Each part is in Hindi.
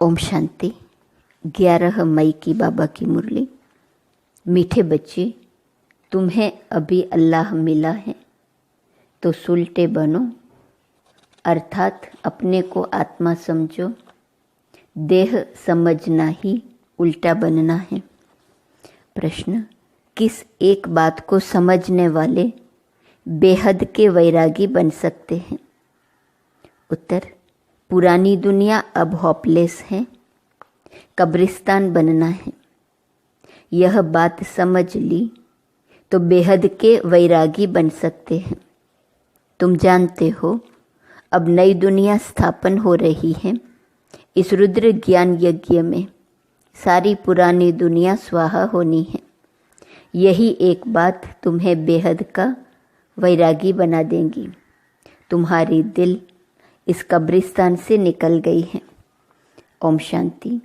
ओम शांति। 11 मई की बाबा की मुरली। मीठे बच्चे, तुम्हें अभी अल्लाह मिला है तो सुलटे बनो, अर्थात अपने को आत्मा समझो। देह समझना ही उल्टा बनना है। प्रश्न: किस एक बात को समझने वाले बेहद के वैरागी बन सकते हैं? उत्तर: पुरानी दुनिया अब होपलेस है, कब्रिस्तान बनना है। यह बात समझ ली तो बेहद के वैरागी बन सकते हैं। तुम जानते हो अब नई दुनिया स्थापन हो रही है। इस रुद्र ज्ञान यज्ञ में सारी पुरानी दुनिया स्वाहा होनी है। यही एक बात तुम्हें बेहद का वैरागी बना देंगी। तुम्हारी दिल इस कब्रिस्तान से निकल गई है। ओम शांति।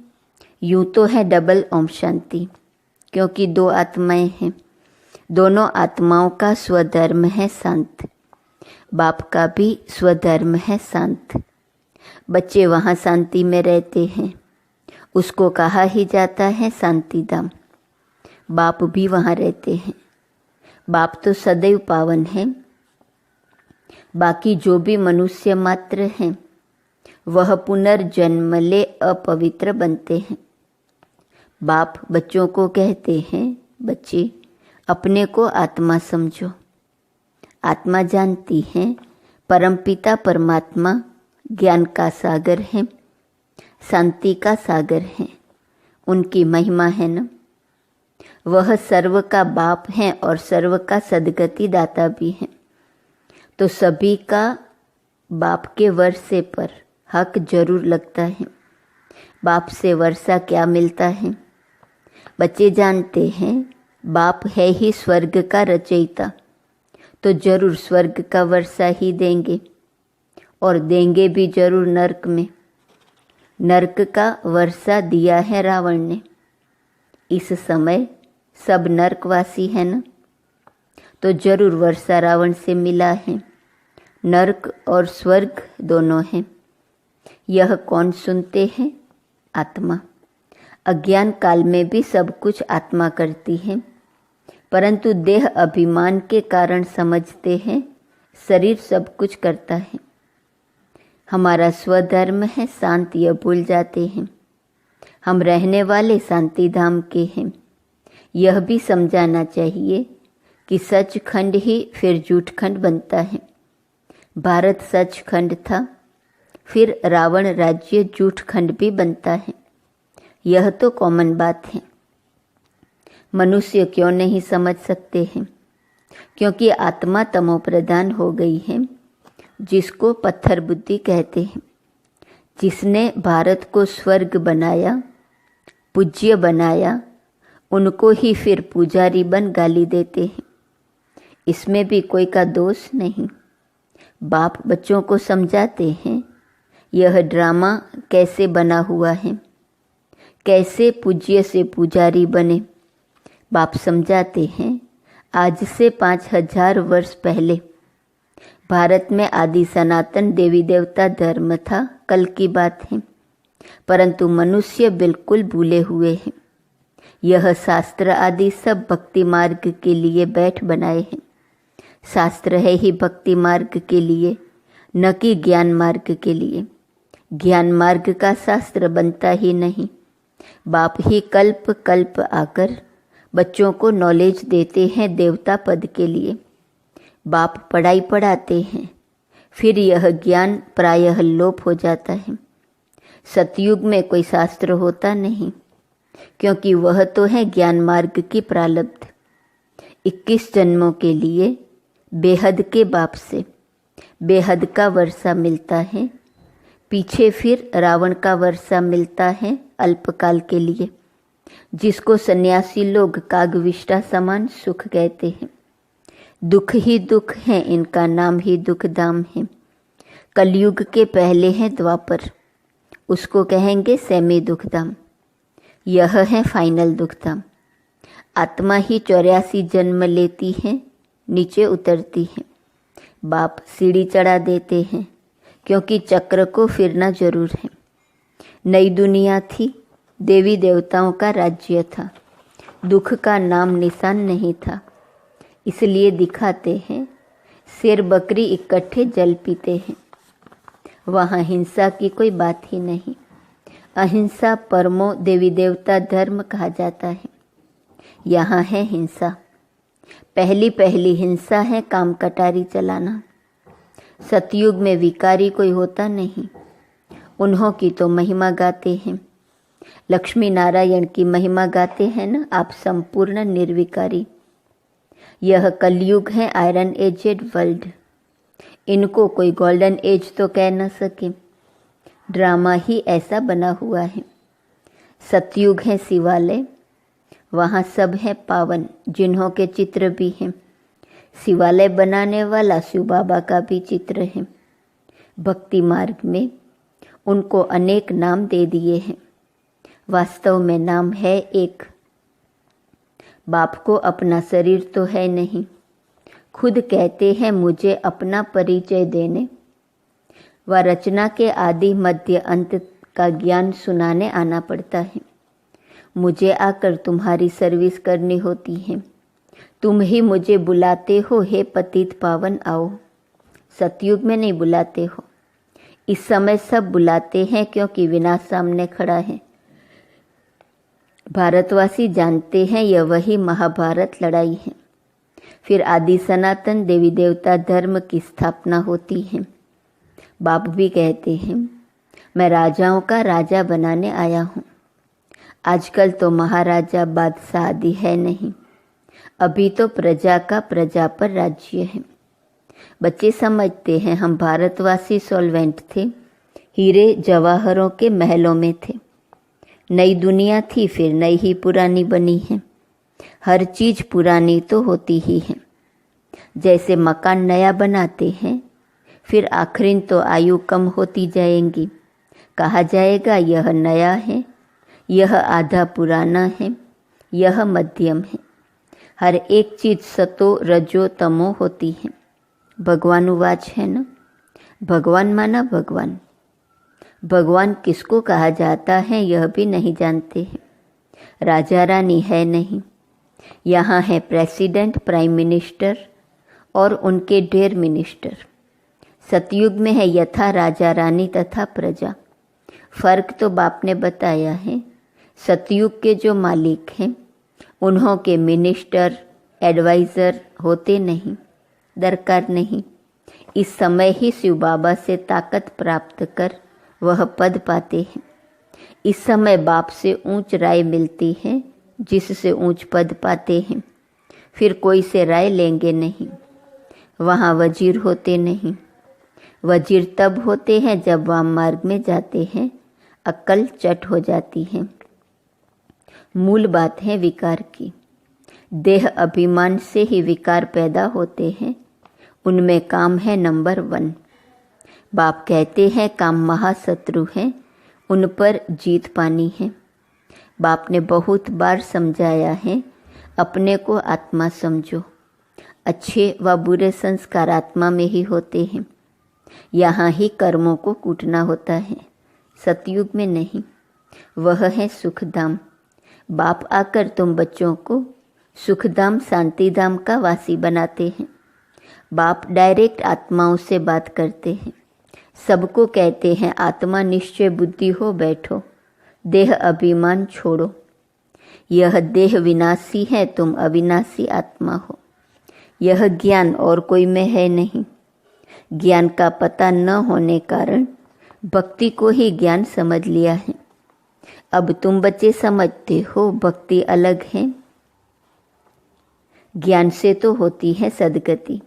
यूं तो है डबल ओम शांति, क्योंकि दो आत्माएं हैं। दोनों आत्माओं का स्वधर्म है शांत। बाप का भी स्वधर्म है शांत। बच्चे वहाँ शांति में रहते हैं, उसको कहा ही जाता है शांति धाम। बाप भी वहाँ रहते हैं। बाप तो सदैव पावन है। बाकी जो भी मनुष्य मात्र हैं वह पुनर्जन्म ले अपवित्र बनते हैं। बाप बच्चों को कहते हैं, बच्चे अपने को आत्मा समझो। आत्मा जानती है परमपिता परमात्मा ज्ञान का सागर है, शांति का सागर है। उनकी महिमा है न। वह सर्व का बाप है और सर्व का सद्गति दाता भी है। तो सभी का बाप के वर्षे पर हक जरूर लगता है। बाप से वर्षा क्या मिलता है? बच्चे जानते हैं बाप है ही स्वर्ग का रचयिता, तो जरूर स्वर्ग का वर्षा ही देंगे, और देंगे भी जरूर नरक में। नरक का वर्षा दिया है रावण ने। इस समय सब नरकवासी है न, तो जरूर वर्षा रावण से मिला है। नरक और स्वर्ग दोनों हैं। यह कौन सुनते हैं? आत्मा। अज्ञान काल में भी सब कुछ आत्मा करती है, परंतु देह अभिमान के कारण समझते हैं शरीर सब कुछ करता है। हमारा स्वधर्म है शांत, यह भूल जाते हैं। हम रहने वाले शांति धाम के हैं। यह भी समझाना चाहिए कि सचखंड ही फिर झूठखंड बनता है। भारत सचखंड था, फिर रावण राज्य झूठखंड भी बनता है। यह तो कॉमन बात है। मनुष्य क्यों नहीं समझ सकते हैं? क्योंकि आत्मा तमो प्रधान हो गई है, जिसको पत्थर बुद्धि कहते हैं। जिसने भारत को स्वर्ग बनाया, पूज्य बनाया, उनको ही फिर पुजारी बन गाली देते हैं। इसमें भी कोई का दोष नहीं। बाप बच्चों को समझाते हैं यह ड्रामा कैसे बना हुआ है, कैसे पूज्य से पुजारी बने। बाप समझाते हैं आज से 5000 वर्ष पहले भारत में आदि सनातन देवी देवता धर्म था। कल की बात है, परंतु मनुष्य बिल्कुल भूले हुए हैं। यह शास्त्र आदि सब भक्ति मार्ग के लिए बैठ बनाए हैं। शास्त्र है ही भक्ति मार्ग के लिए, न कि ज्ञान मार्ग के लिए। ज्ञान मार्ग का शास्त्र बनता ही नहीं। बाप ही कल्प कल्प आकर बच्चों को नॉलेज देते हैं देवता पद के लिए। बाप पढ़ाई पढ़ाते हैं, फिर यह ज्ञान प्रायः लोप हो जाता है। सतयुग में कोई शास्त्र होता नहीं, क्योंकि वह तो है ज्ञान मार्ग की प्रारब्ध। 21 जन्मों के लिए बेहद के बाप से बेहद का वर्षा मिलता है। पीछे फिर रावण का वर्षा मिलता है अल्पकाल के लिए, जिसको सन्यासी लोग कागविष्टा समान सुख कहते हैं। दुख ही दुख है, इनका नाम ही दुख धाम है। कलयुग के पहले है द्वापर, उसको कहेंगे सेमी दुख धाम। यह है फाइनल दुख धाम। आत्मा ही 84 जन्म लेती है, नीचे उतरती है। बाप सीढ़ी चढ़ा देते हैं, क्योंकि चक्र को फिरना जरूर है। नई दुनिया थी, देवी देवताओं का राज्य था, दुख का नाम निशान नहीं था। इसलिए दिखाते हैं शेर बकरी इकट्ठे जल पीते हैं। वहाँ हिंसा की कोई बात ही नहीं। अहिंसा परमो देवी देवता धर्म कहा जाता है। यहाँ है हिंसा। पहली हिंसा है काम कटारी चलाना। सतयुग में विकारी कोई होता नहीं, उन्हों की तो महिमा गाते हैं। लक्ष्मी नारायण की महिमा गाते हैं ना आप, संपूर्ण निर्विकारी। यह कलयुग है आयरन एजेड वर्ल्ड, इनको कोई गोल्डन एज तो कह न सके। ड्रामा ही ऐसा बना हुआ है। सतयुग है शिवालय, वहाँ सब है पावन, जिन्हों के चित्र भी हैं। शिवालय बनाने वाला शिव बाबा का भी चित्र है। भक्ति मार्ग में उनको अनेक नाम दे दिए हैं, वास्तव में नाम है एक। बाप को अपना शरीर तो है नहीं, खुद कहते हैं मुझे अपना परिचय देने व रचना के आदि मध्य अंत का ज्ञान सुनाने आना पड़ता है। मुझे आकर तुम्हारी सर्विस करनी होती है। तुम ही मुझे बुलाते हो, हे पतित पावन आओ। सतयुग में नहीं बुलाते हो, इस समय सब बुलाते हैं क्योंकि विनाश सामने खड़ा है। भारतवासी जानते हैं यह वही महाभारत लड़ाई है। फिर आदि सनातन देवी देवता धर्म की स्थापना होती है। बाप भी कहते हैं मैं राजाओं का राजा बनाने आया हूँ। आजकल तो महाराजा बादशाह आदि है नहीं, अभी तो प्रजा का प्रजा पर राज्य है। बच्चे समझते हैं हम भारतवासी सॉल्वेंट थे, हीरे जवाहरों के महलों में थे। नई दुनिया थी, फिर नई ही पुरानी बनी है। हर चीज़ पुरानी तो होती ही है। जैसे मकान नया बनाते हैं, फिर आखिर तो आयु कम होती जाएंगी। कहा जाएगा यह नया है, यह आधा पुराना है, यह मध्यम है। हर एक चीज़ सतो रजो तमो होती है। भगवानुवाच है ना, भगवान माना भगवान। भगवान किसको कहा जाता है यह भी नहीं जानते हैं। राजा रानी है नहीं, यहाँ है प्रेसिडेंट, प्राइम मिनिस्टर और उनके ढेर मिनिस्टर। सतयुग में है यथा राजा रानी तथा प्रजा। फर्क तो बाप ने बताया है। सतयुग के जो मालिक हैं उन्हों के मिनिस्टर एडवाइज़र होते नहीं, दरकार नहीं। इस समय ही शिव बाबा से ताकत प्राप्त कर वह पद पाते हैं। इस समय बाप से ऊंच राय मिलती है, जिससे ऊंच पद पाते हैं। फिर कोई से राय लेंगे नहीं। वहाँ वजीर होते नहीं। वजीर तब होते हैं जब वाम मार्ग में जाते हैं, अक्ल चट हो जाती है। मूल बात है विकार की। देह अभिमान से ही विकार पैदा होते हैं, उनमें काम है नंबर 1। बाप कहते हैं काम महाशत्रु हैं, उन पर जीत पानी है। बाप ने बहुत बार समझाया है, अपने को आत्मा समझो। अच्छे व बुरे संस्कार आत्मा में ही होते हैं। यहाँ ही कर्मों को कूटना होता है, सतयुग में नहीं। वह है सुखधाम। बाप आकर तुम बच्चों को सुखधाम शांतिधाम का वासी बनाते हैं। बाप डायरेक्ट आत्माओं से बात करते हैं। सबको कहते हैं आत्मा निश्चय बुद्धि हो बैठो, देह अभिमान छोड़ो। यह देह विनाशी है, तुम अविनाशी आत्मा हो। यह ज्ञान और कोई में है नहीं। ज्ञान का पता न होने कारण भक्ति को ही ज्ञान समझ लिया है। अब तुम बच्चे समझते हो भक्ति अलग है। ज्ञान से तो होती है सदगति।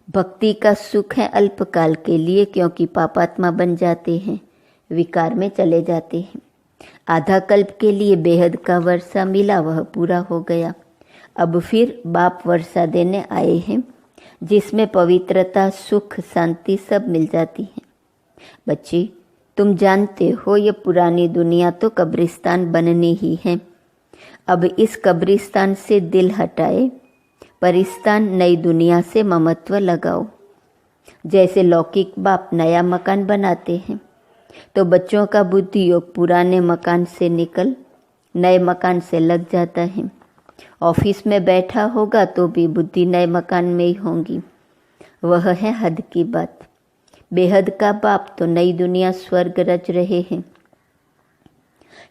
भक्ति का सुख है अल्पकाल के लिए, क्योंकि पापात्मा बन जाते हैं, विकार में चले जाते हैं। आधा कल्प के लिए बेहद का वर्षा मिला, वह पूरा हो गया। अब फिर बाप वर्षा देने आए हैं, जिसमें पवित्रता, सुख, शांति सब मिल जाती है। बच्चे तुम जानते हो ये पुरानी दुनिया तो कब्रिस्तान बननी ही है। अब इस कब्रिस्तान से दिल हटाए, परिस्तान नई दुनिया से ममत्व लगाओ। जैसे लौकिक बाप नया मकान बनाते हैं, तो बच्चों का बुद्धि योग पुराने मकान से निकल नए मकान से लग जाता है। ऑफिस में बैठा होगा तो भी बुद्धि नए मकान में ही होगी। वह है हद की बात। बेहद का बाप तो नई दुनिया स्वर्ग रच रहे हैं।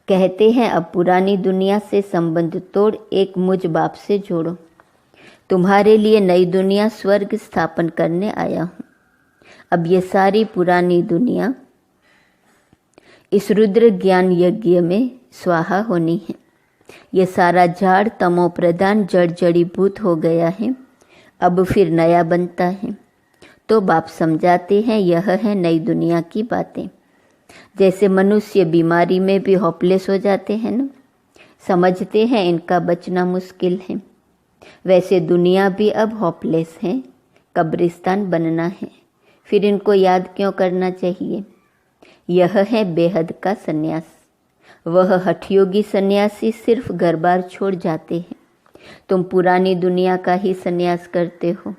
कहते हैं अब पुरानी दुनिया से संबंध तोड़ एक मुझ बाप से जोड़ो। तुम्हारे लिए नई दुनिया स्वर्ग स्थापन करने आया हूँ। अब ये सारी पुरानी दुनिया इस रुद्र ज्ञान यज्ञ में स्वाहा होनी है। ये सारा झाड़ तमो प्रधान जड़ जड़ीभूत हो गया है, अब फिर नया बनता है। तो बाप समझाते हैं यह है नई दुनिया की बातें। जैसे मनुष्य बीमारी में भी होपलेस हो जाते हैं ना, समझते हैं इनका बचना मुश्किल है, वैसे दुनिया भी अब होपलेस है, कब्रिस्तान बनना है। फिर इनको याद क्यों करना चाहिए? यह है बेहद का सन्यास। वह हठयोगी सन्यासी सिर्फ घर बार छोड़ जाते हैं। तुम पुरानी दुनिया का ही सन्यास करते हो।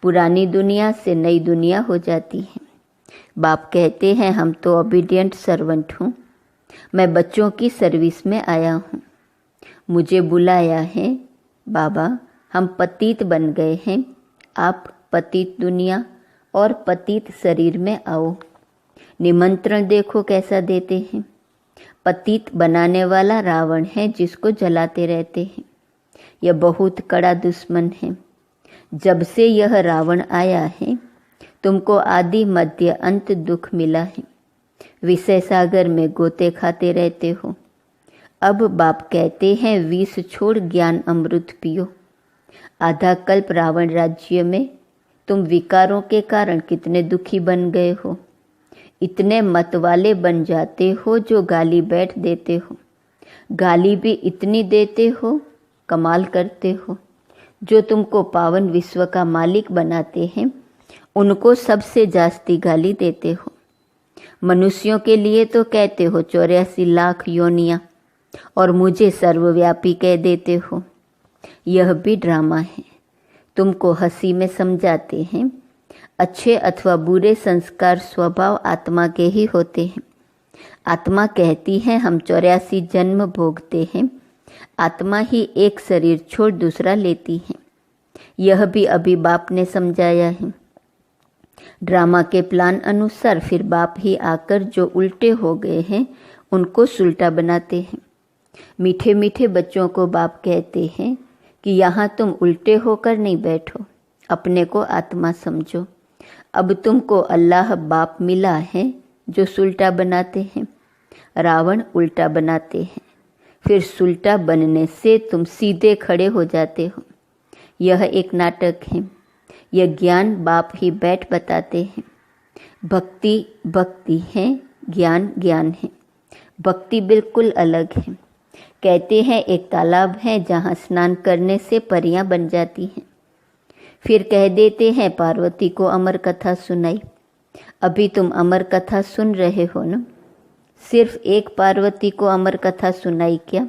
पुरानी दुनिया से नई दुनिया हो जाती है। बाप कहते हैं हम तो ओबीडिएंट सर्वेंट हूँ, मैं बच्चों की सर्विस में आया हूँ। मुझे बुलाया है बाबा, हम पतित बन गए हैं, आप पतित दुनिया और पतित शरीर में आओ। निमंत्रण देखो कैसा देते हैं। पतित बनाने वाला रावण है जिसको जलाते रहते हैं। यह बहुत कड़ा दुश्मन है। जब से यह रावण आया है तुमको आदि मध्य अंत दुख मिला है। विषय सागर में गोते खाते रहते हो। अब बाप कहते हैं विष छोड़ ज्ञान अमृत पियो। आधा कल्प रावण राज्य में तुम विकारों के कारण कितने दुखी बन गए हो। इतने मत वाले बन जाते हो जो गाली बैठ देते हो। गाली भी इतनी देते हो, कमाल करते हो। जो तुमको पावन विश्व का मालिक बनाते हैं उनको सबसे जास्ती गाली देते हो। मनुष्यों के लिए तो कहते हो 84 लाख योनियाँ और मुझे सर्वव्यापी कह देते हो। यह भी ड्रामा है। तुमको हंसी में समझाते हैं। अच्छे अथवा बुरे संस्कार स्वभाव आत्मा के ही होते हैं। आत्मा कहती है हम 84 जन्म भोगते हैं। आत्मा ही एक शरीर छोड़ दूसरा लेती है। यह भी अभी बाप ने समझाया है। ड्रामा के प्लान अनुसार फिर बाप ही आकर जो उल्टे हो गए हैं उनको सुलटा बनाते हैं। मीठे मीठे बच्चों को बाप कहते हैं कि यहाँ तुम उल्टे होकर नहीं बैठो, अपने को आत्मा समझो। अब तुमको अल्लाह बाप मिला है जो सुलटा बनाते हैं। रावण उल्टा बनाते हैं, फिर सुलटा बनने से तुम सीधे खड़े हो जाते हो। यह एक नाटक है। यह ज्ञान बाप ही बैठ बताते हैं। भक्ति भक्ति है, ज्ञान ज्ञान है। भक्ति बिल्कुल अलग है। कहते हैं एक तालाब है जहाँ स्नान करने से परियां बन जाती हैं। फिर कह देते हैं पार्वती को अमर कथा सुनाई। अभी तुम अमर कथा सुन रहे हो ना? सिर्फ एक पार्वती को अमर कथा सुनाई क्या?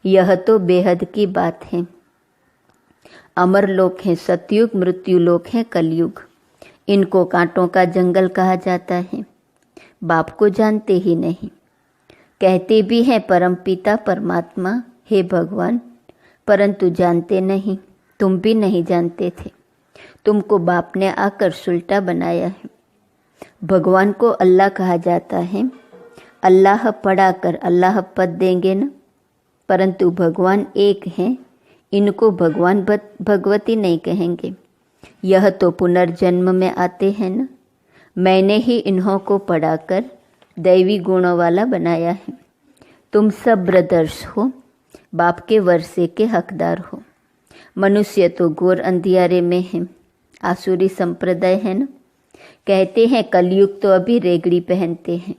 यह तो बेहद की बात है। अमर लोक है सतयुग, मृत्यु लोक है कलयुग। इनको कांटों का जंगल कहा जाता है। बाप को जानते ही नहीं। कहते भी हैं परमपिता परमात्मा हे भगवान, परंतु जानते नहीं। तुम भी नहीं जानते थे। तुमको बाप ने आकर सुलटा बनाया है। भगवान को अल्लाह कहा जाता है। अल्लाह पढ़ाकर अल्लाह पद देंगे ना, परंतु भगवान एक हैं। इनको भगवान भगवती नहीं कहेंगे। यह तो पुनर्जन्म में आते हैं ना। मैंने ही इन्हों को पढ़ाकर दैवी गुणों वाला बनाया है। तुम सब ब्रदर्स हो, बाप के वर्षे के हकदार हो। मनुष्य तो घोर अंधियारे में है। आसुरी संप्रदाय है ना। कहते हैं कलयुग तो अभी रेगड़ी पहनते हैं।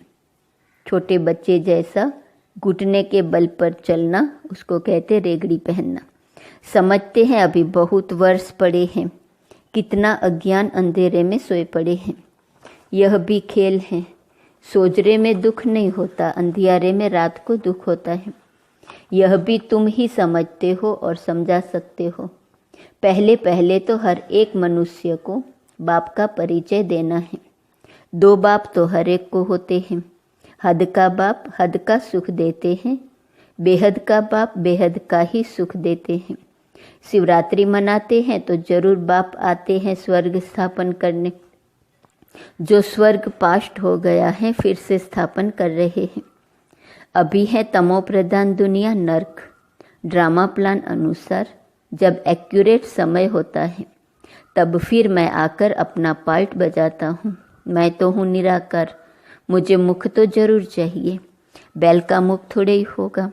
छोटे बच्चे जैसा घुटने के बल पर चलना, उसको कहते रेगड़ी पहनना। समझते हैं अभी बहुत वर्ष पड़े हैं। कितना अज्ञान अंधेरे में सोए पड़े हैं। यह भी खेल है। सोजरे में दुख नहीं होता, अंधियारे में रात को दुख होता है। यह भी तुम ही समझते हो और समझा सकते हो। पहले पहले तो हर एक मनुष्य को बाप का परिचय देना है। दो बाप तो हर एक को होते हैं। हद का बाप हद का सुख देते हैं, बेहद का बाप बेहद का ही सुख देते हैं। शिवरात्रि मनाते हैं तो जरूर बाप आते हैं स्वर्ग स्थापन करने। जो स्वर्ग पास्ट हो गया है फिर से स्थापन कर रहे हैं। अभी है तमो प्रधान दुनिया नर्क। ड्रामा प्लान अनुसार जब एक्यूरेट समय होता है तब फिर मैं आकर अपना पार्ट बजाता हूँ। मैं तो हूँ निराकार, मुझे मुख तो जरूर चाहिए। बैल का मुख थोड़े ही होगा।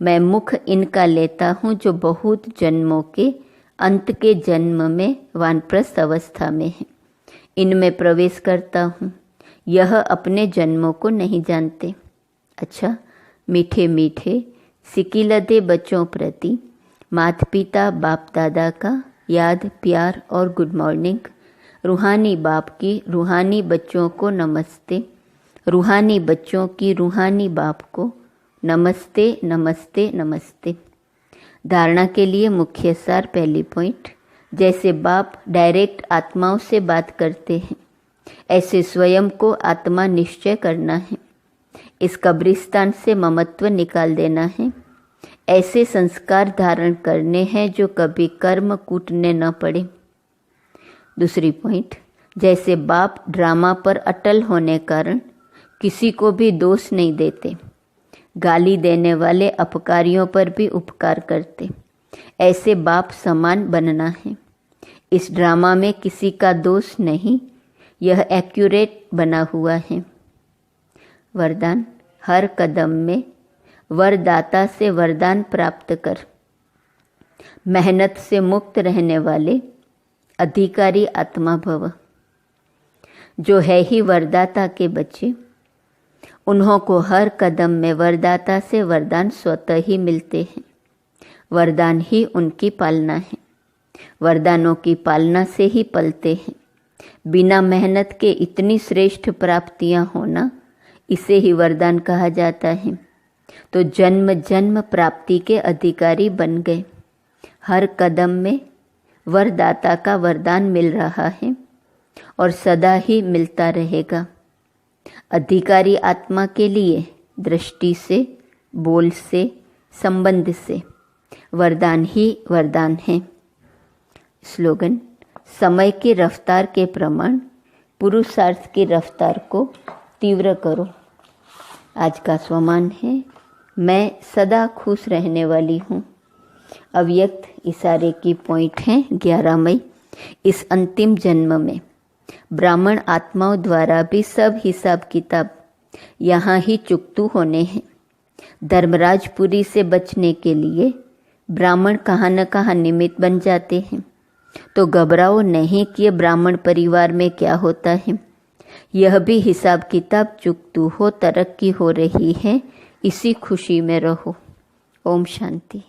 मैं मुख इनका लेता हूँ जो बहुत जन्मों के अंत के जन्म में वानप्रस्थ अवस्था में है। इनमें प्रवेश करता हूँ। यह अपने जन्मों को नहीं जानते। अच्छा, मीठे मीठे सिकिलदे बच्चों प्रति माता पिता बाप दादा का याद प्यार और गुड मॉर्निंग। रूहानी बाप की रूहानी बच्चों को नमस्ते। रूहानी बच्चों की रूहानी बाप को नमस्ते नमस्ते नमस्ते। धारणा के लिए मुख्य सार। पहली पॉइंट, जैसे बाप डायरेक्ट आत्माओं से बात करते हैं ऐसे स्वयं को आत्मा निश्चय करना है। इस कब्रिस्तान से ममत्व निकाल देना है। ऐसे संस्कार धारण करने हैं जो कभी कर्म कूटने न पड़े। दूसरी पॉइंट, जैसे बाप ड्रामा पर अटल होने कारण किसी को भी दोष नहीं देते, गाली देने वाले अपकारियों पर भी उपकार करते, ऐसे बाप समान बनना है। इस ड्रामा में किसी का दोष नहीं, यह एक्यूरेट बना हुआ है। वरदान, हर कदम में वरदाता से वरदान प्राप्त कर। मेहनत से मुक्त रहने वाले अधिकारी आत्मा भव। जो है ही वरदाता के बच्चे, उन्हों को हर कदम में वरदाता से वरदान स्वतः ही मिलते हैं। वरदान ही उनकी पालना है। वरदानों की पालना से ही पलते हैं। बिना मेहनत के इतनी श्रेष्ठ प्राप्तियां होना, इसे ही वरदान कहा जाता है। तो जन्म जन्म प्राप्ति के अधिकारी बन गए। हर कदम में वरदाता का वरदान मिल रहा है और सदा ही मिलता रहेगा। अधिकारी आत्मा के लिए दृष्टि से, बोल से, संबंध से वरदान ही वरदान है। स्लोगन, समय की रफ्तार के प्रमाण पुरुषार्थ की रफ्तार को तीव्र करो। आज का स्वमान है, मैं सदा खुश रहने वाली हूँ। अव्यक्त इशारे की पॉइंट है 11 मई। इस अंतिम जन्म में ब्राह्मण आत्माओं द्वारा भी सब हिसाब किताब यहाँ ही चुकतू होने हैं। धर्मराजपुरी से बचने के लिए ब्राह्मण कहाँ न कहाँ निमित्त बन जाते हैं। तो घबराओ नहीं कि ये ब्राह्मण परिवार में क्या होता है। यह भी हिसाब किताब चुकतू हो, तरक्की हो रही है, इसी खुशी में रहो। ओम शांति।